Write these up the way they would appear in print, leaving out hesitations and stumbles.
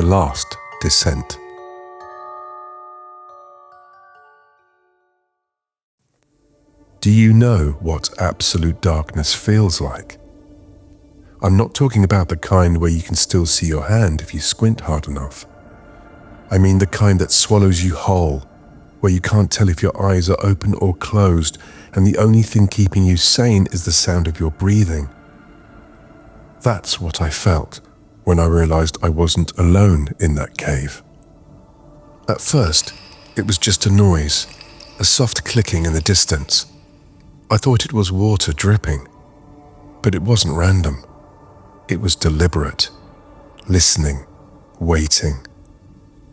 The Last Descent. Do you know what absolute darkness feels like? I'm not talking about the kind where you can still see your hand if you squint hard enough. I mean the kind that swallows you whole, where you can't tell if your eyes are open or closed, and the only thing keeping you sane is the sound of your breathing. That's what I felt when I realized I wasn't alone in that cave. At first, it was just a noise, a soft clicking in the distance. I thought it was water dripping, but it wasn't random. It was deliberate, listening, waiting.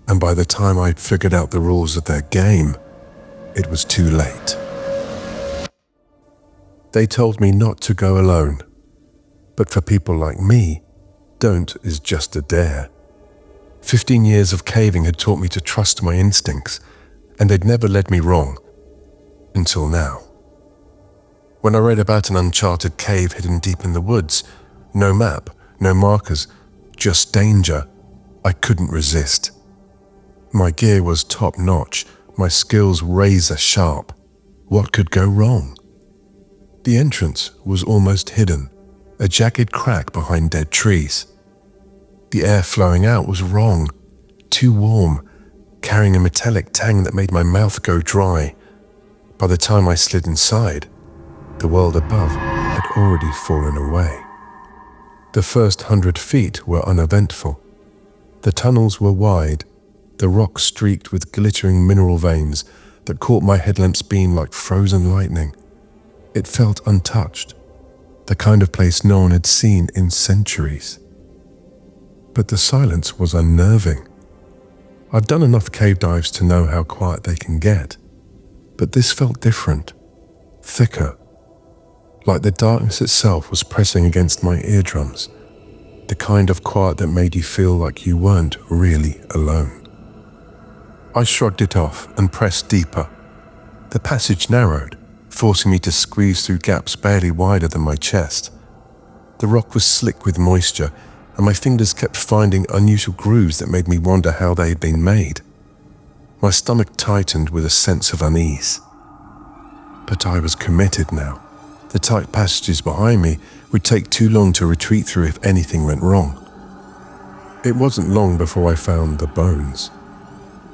And by the time I'd figured out the rules of their game, it was too late. They told me not to go alone. But for people like me, don't is just a dare. 15 years of caving had taught me to trust my instincts, and they'd never led me wrong. Until now. When I read about an uncharted cave hidden deep in the woods, no map, no markers, just danger, I couldn't resist. My gear was top-notch, my skills razor-sharp. What could go wrong? The entrance was almost hidden, a jagged crack behind dead trees. The air flowing out was wrong, too warm, carrying a metallic tang that made my mouth go dry. By the time I slid inside, the world above had already fallen away. The first 100 feet were uneventful. The tunnels were wide, the rock streaked with glittering mineral veins that caught my headlamp's beam like frozen lightning. It felt untouched, the kind of place no one had seen in centuries. But the silence was unnerving. I've done enough cave dives to know how quiet they can get, but this felt different, thicker, like the darkness itself was pressing against my eardrums, the kind of quiet that made you feel like you weren't really alone. I shrugged it off and pressed deeper. The passage narrowed, forcing me to squeeze through gaps barely wider than my chest. The rock was slick with moisture, and my fingers kept finding unusual grooves that made me wonder how they had been made. My stomach tightened with a sense of unease. But I was committed now. The tight passages behind me would take too long to retreat through if anything went wrong. It wasn't long before I found the bones.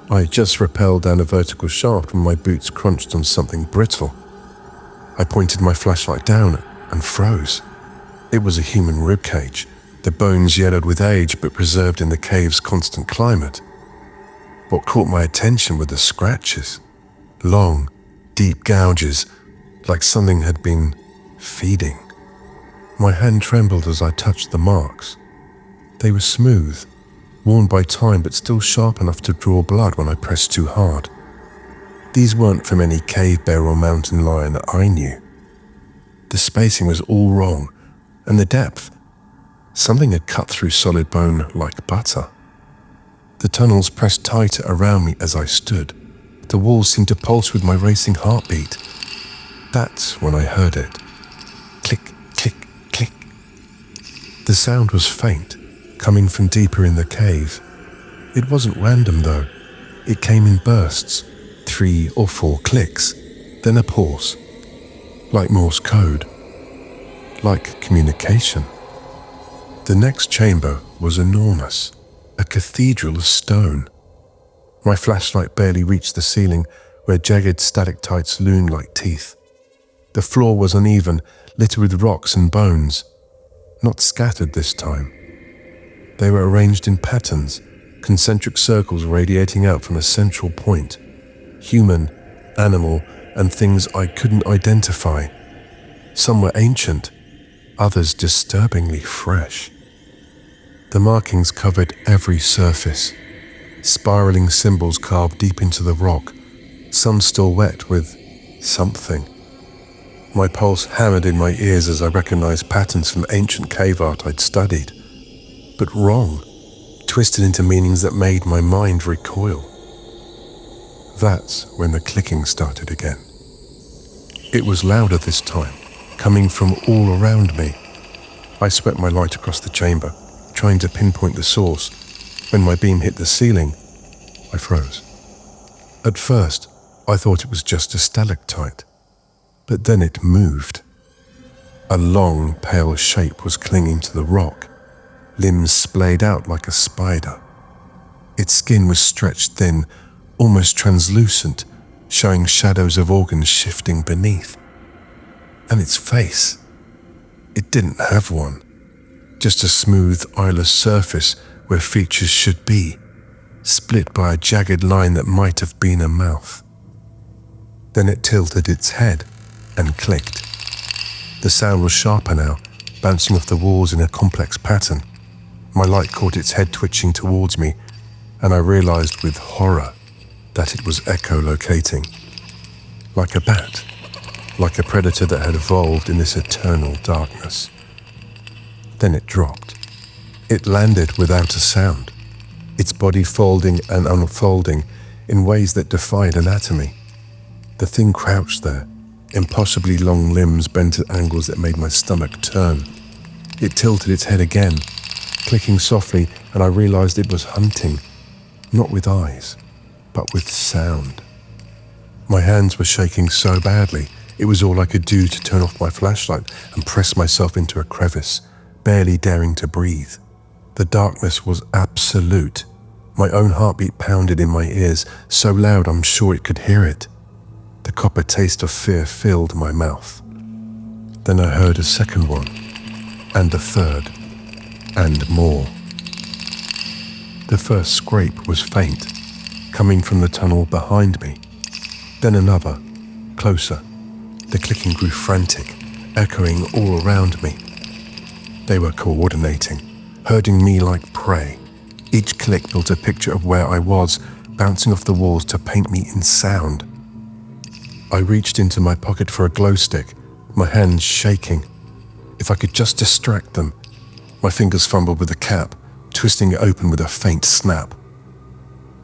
I had just rappelled down a vertical shaft when my boots crunched on something brittle. I pointed my flashlight down and froze. It was a human ribcage, the bones yellowed with age but preserved in the cave's constant climate. What caught my attention were the scratches. Long, deep gouges, like something had been feeding. My hand trembled as I touched the marks. They were smooth, worn by time but still sharp enough to draw blood when I pressed too hard. These weren't from any cave bear or mountain lion that I knew. The spacing was all wrong, and the depth. Something had cut through solid bone like butter. The tunnels pressed tighter around me as I stood. The walls seemed to pulse with my racing heartbeat. That's when I heard it. Click, click, click. The sound was faint, coming from deeper in the cave. It wasn't random though. It came in bursts, 3 or 4 clicks, then a pause. Like Morse code. Like communication. The next chamber was enormous, a cathedral of stone. My flashlight barely reached the ceiling, where jagged stalactites loomed like teeth. The floor was uneven, littered with rocks and bones. Not scattered this time. They were arranged in patterns, concentric circles radiating out from a central point. Human, animal, and things I couldn't identify. Some were ancient, others disturbingly fresh. The markings covered every surface, spiraling symbols carved deep into the rock, some still wet with something. My pulse hammered in my ears as I recognized patterns from ancient cave art I'd studied, but wrong, twisted into meanings that made my mind recoil. That's when the clicking started again. It was louder this time, coming from all around me. I swept my light across the chamber, trying to pinpoint the source, When my beam hit the ceiling, I froze. At first, I thought it was just a stalactite, but then it moved. A long, pale shape was clinging to the rock, limbs splayed out like a spider. Its skin was stretched thin, almost translucent, showing shadows of organs shifting beneath. And its face, it didn't have one, just a smooth, eyeless surface where features should be, split by a jagged line that might have been a mouth. Then it tilted its head and clicked. The sound was sharper now, bouncing off the walls in a complex pattern. My light caught its head twitching towards me, and I realized with horror that it was echolocating. Like a bat, like a predator that had evolved in this eternal darkness. Then it dropped. It landed without a sound, its body folding and unfolding in ways that defied anatomy. The thing crouched there, impossibly long limbs bent at angles that made my stomach turn. It tilted its head again, clicking softly, and I realized it was hunting, not with eyes, but with sound. My hands were shaking so badly, it was all I could do to turn off my flashlight and press myself into a crevice, barely daring to breathe. The darkness was absolute. My own heartbeat pounded in my ears, so loud I'm sure it could hear it. The copper taste of fear filled my mouth. Then I heard a second one, and a third, and more. The first scrape was faint, coming from the tunnel behind me. Then another, closer. The clicking grew frantic, echoing all around me. They were coordinating, herding me like prey. Each click built a picture of where I was, bouncing off the walls to paint me in sound. I reached into my pocket for a glow stick, my hands shaking. If I could just distract them. My fingers fumbled with the cap, twisting it open with a faint snap.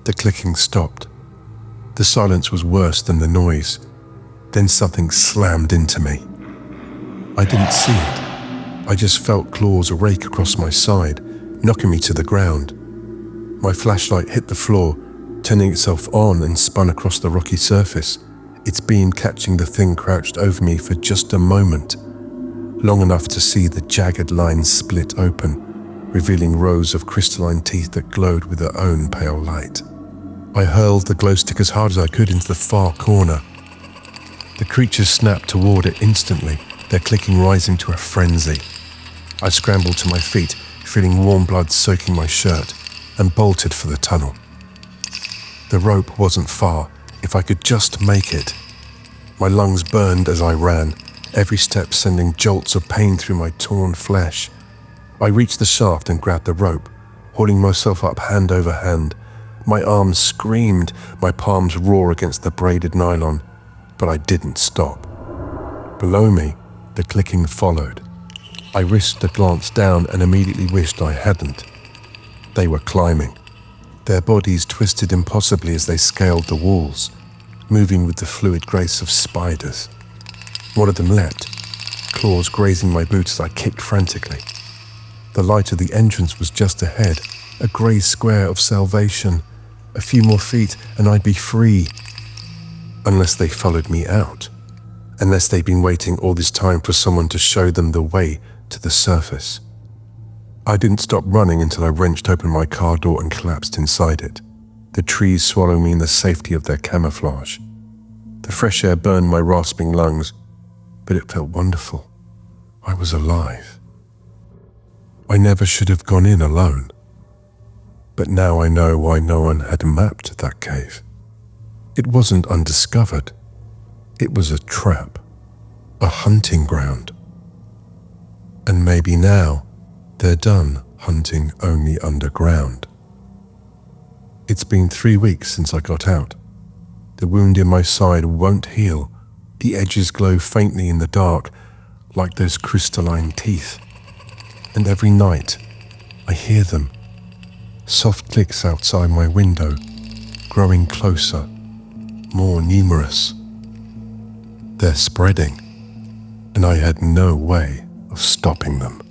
The clicking stopped. The silence was worse than the noise. Then something slammed into me. I didn't see it. I just felt claws rake across my side, knocking me to the ground. My flashlight hit the floor, turning itself on and spun across the rocky surface, its beam catching the thing crouched over me for just a moment, long enough to see the jagged lines split open, revealing rows of crystalline teeth that glowed with their own pale light. I hurled the glow stick as hard as I could into the far corner. The creatures snapped toward it instantly, their clicking rising to a frenzy. I scrambled to my feet, feeling warm blood soaking my shirt, and bolted for the tunnel. The rope wasn't far, if I could just make it. My lungs burned as I ran, every step sending jolts of pain through my torn flesh. I reached the shaft and grabbed the rope, hauling myself up hand over hand. My arms screamed, my palms raw against the braided nylon, but I didn't stop. Below me, the clicking followed. I risked a glance down and immediately wished I hadn't. They were climbing. Their bodies twisted impossibly as they scaled the walls, moving with the fluid grace of spiders. One of them leapt, claws grazing my boots as I kicked frantically. The light of the entrance was just ahead, a grey square of salvation. A few more feet and I'd be free. Unless they followed me out. Unless they'd been waiting all this time for someone to show them the way to the surface. I didn't stop running until I wrenched open my car door and collapsed inside it, the trees swallowing me in the safety of their camouflage. The fresh air burned my rasping lungs, but it felt wonderful. I was alive. I never should have gone in alone. But now I know why no one had mapped that cave. It wasn't undiscovered. It was a trap, a hunting ground. And maybe now, they're done hunting only underground. It's been 3 weeks since I got out. The wound in my side won't heal. The edges glow faintly in the dark, like those crystalline teeth. And every night, I hear them. Soft clicks outside my window, growing closer, more numerous. They're spreading, and I had no way of stopping them.